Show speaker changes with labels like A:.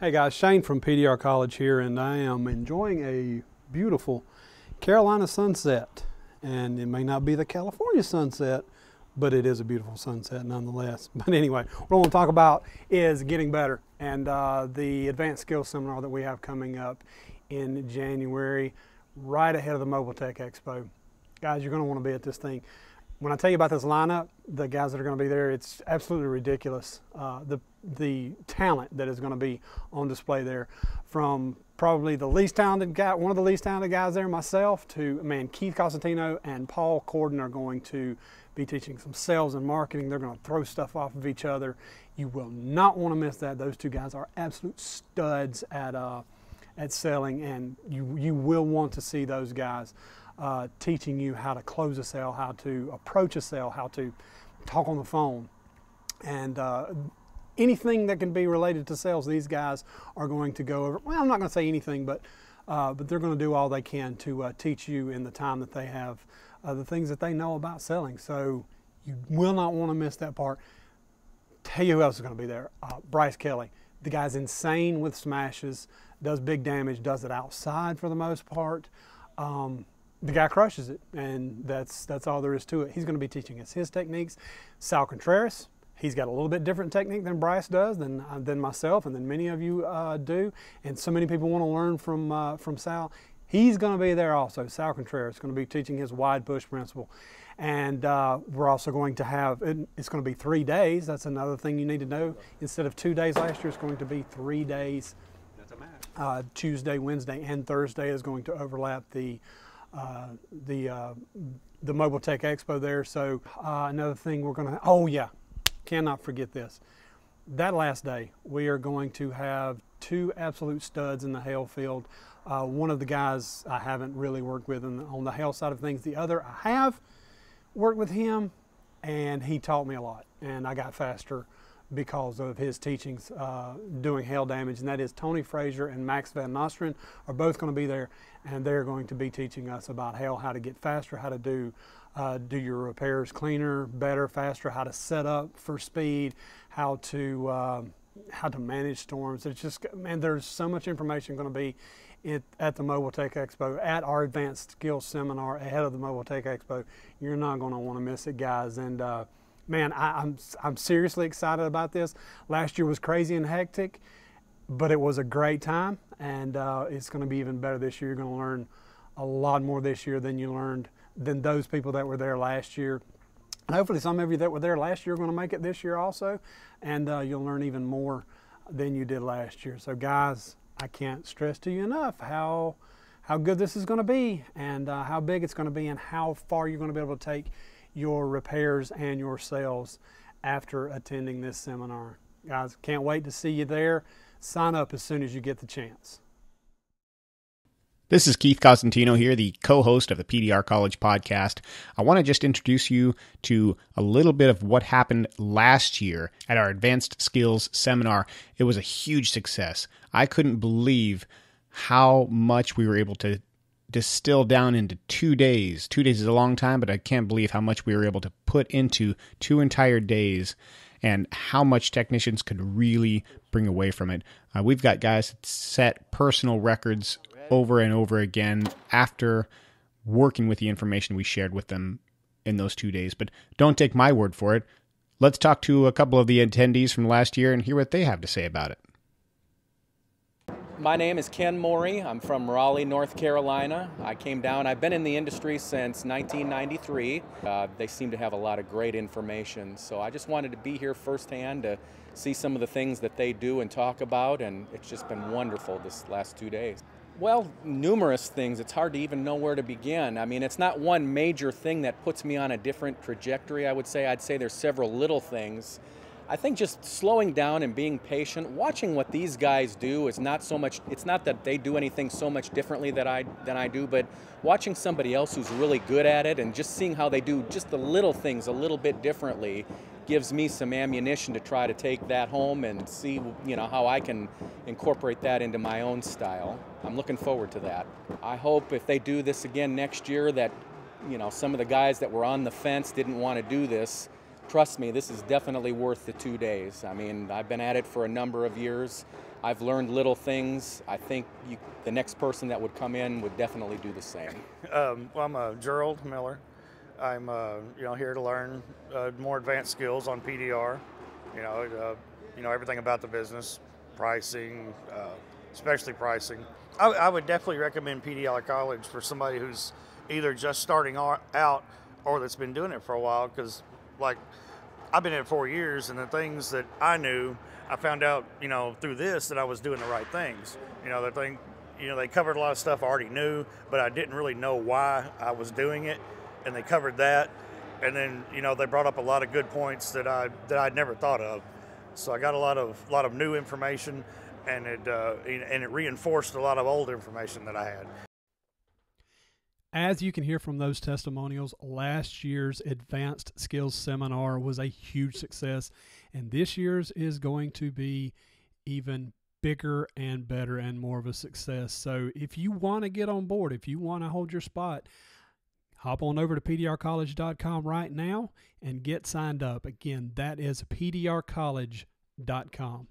A: Hey guys, Shane from PDR College here, and I am enjoying a beautiful Carolina sunset. And it may not be the California sunset, but it is a beautiful sunset nonetheless. But anyway, what I want to talk about is getting better and the advanced skills seminar that we have coming up in January, right ahead of the Mobile Tech Expo. Guys, you're going to want to be at this thing. When I tell you about this lineup, the guys that are going to be there, it's absolutely ridiculous. The talent that is going to be on display there, from probably the least talented guy, one of the least talented guys there, myself, to, man, Keith Cosentino and Paul Corden are going to be teaching some sales and marketing. They're going to throw stuff off of each other. You will not want to miss that. Those two guys are absolute studs at selling, and you will want to see those guys teaching you how to close a sale, how to approach a sale, how to talk on the phone, and anything that can be related to sales. These guys are going to go over. Well, I'm not going to say anything, but they're going to do all they can to teach you in the time that they have the things that they know about selling. So you will not want to miss that part. Tell you who else is going to be there. Bryce Kelly. The guy's insane with smashes, does big damage, does it outside for the most part. The guy crushes it, and that's all there is to it. He's going to be teaching us his techniques. Sal Contreras, he's got a little bit different technique than Bryce does, than myself, and than many of you do. And so many people want to learn from Sal. He's going to be there also. Sal Contreras is going to be teaching his wide push principle. And we're also going to have, it's going to be 3 days. That's another thing you need to know. Instead of 2 days last year, it's going to be 3 days.
B: That's a match.
A: Tuesday, Wednesday, and Thursday is going to overlap the Mobile Tech Expo there. So another thing we're going to, oh yeah, cannot forget this. That last day, we are going to have two absolute studs in the hail field. One of the guys I haven't really worked with on the hail side of things. The other I have worked with him, and he taught me a lot, and I got faster because of his teachings doing hail damage, and that is Tony Frazier and Max Van Nostrand are both going to be there, and they're going to be teaching us about hail, how to get faster, how to do your repairs cleaner, better, faster, how to set up for speed, how to manage storms. It's just, man, there's so much information going to be at the Mobile Tech Expo, at our Advanced Skills Seminar ahead of the Mobile Tech Expo. You're not going to want to miss it, guys. And man, I'm seriously excited about this. Last year was crazy and hectic, but it was a great time, and it's going to be even better this year. You're going to learn a lot more this year than you learned than those people that were there last year. And hopefully some of you that were there last year are going to make it this year also, and you'll learn even more than you did last year. So guys, I can't stress to you enough how good this is going to be, and how big it's going to be, and how far you're going to be able to take your repairs and your sales after attending this seminar. Guys, can't wait to see you there. Sign up as soon as you get the chance.
C: This is Keith Cosentino here, the co-host of the PDR College podcast. I want to just introduce you to a little bit of what happened last year at our Advanced Skills Seminar. It was a huge success. I couldn't believe how much we were able to distill down into 2 days. 2 days is a long time, but I can't believe how much we were able to put into 2 entire days, and how much technicians could really bring away from it. We've got guys that set personal records over and over again after working with the information we shared with them in those 2 days. But don't take my word for it. Let's talk to a couple of the attendees from last year and hear what they have to say about it.
B: My name is Ken Morey. I'm from Raleigh, North Carolina. I came down. I've been in the industry since 1993. They seem to have a lot of great information, so I just wanted to be here firsthand to see some of the things that they do and talk about, and it's just been wonderful this last 2 days. Well, numerous things. It's hard to even know where to begin. I mean, it's not one major thing that puts me on a different trajectory, I would say. I'd say there's several little things. I think just slowing down and being patient, watching what these guys do is not so much, it's not that they do anything so much differently than I do, but watching somebody else who's really good at it and just seeing how they do just the little things a little bit differently gives me some ammunition to try to take that home and see, you know, how I can incorporate that into my own style. I'm looking forward to that. I hope if they do this again next year that, you know, some of the guys that were on the fence didn't want to do this. Trust me, this is definitely worth the 2 days. I mean, I've been at it for a number of years. I've learned little things. I think the next person that would come in would definitely do the same.
D: Well, I'm Gerald Miller. I'm here to learn more advanced skills on PDR. Everything about the business, pricing, especially pricing. I would definitely recommend PDR College for somebody who's either just starting out or that's been doing it for a while, because like I've been in it 4 years, and the things that I knew, I found out, through this, that I was doing the right things. They covered a lot of stuff I already knew, but I didn't really know why I was doing it, and they covered that. And then, they brought up a lot of good points that I'd never thought of. So I got a lot of new information, and it reinforced a lot of old information that I had.
A: As you can hear from those testimonials, last year's Advanced Skills Seminar was a huge success, and this year's is going to be even bigger and better and more of a success. So if you want to get on board, if you want to hold your spot, hop on over to pdrcollege.com right now and get signed up. Again, that is pdrcollege.com.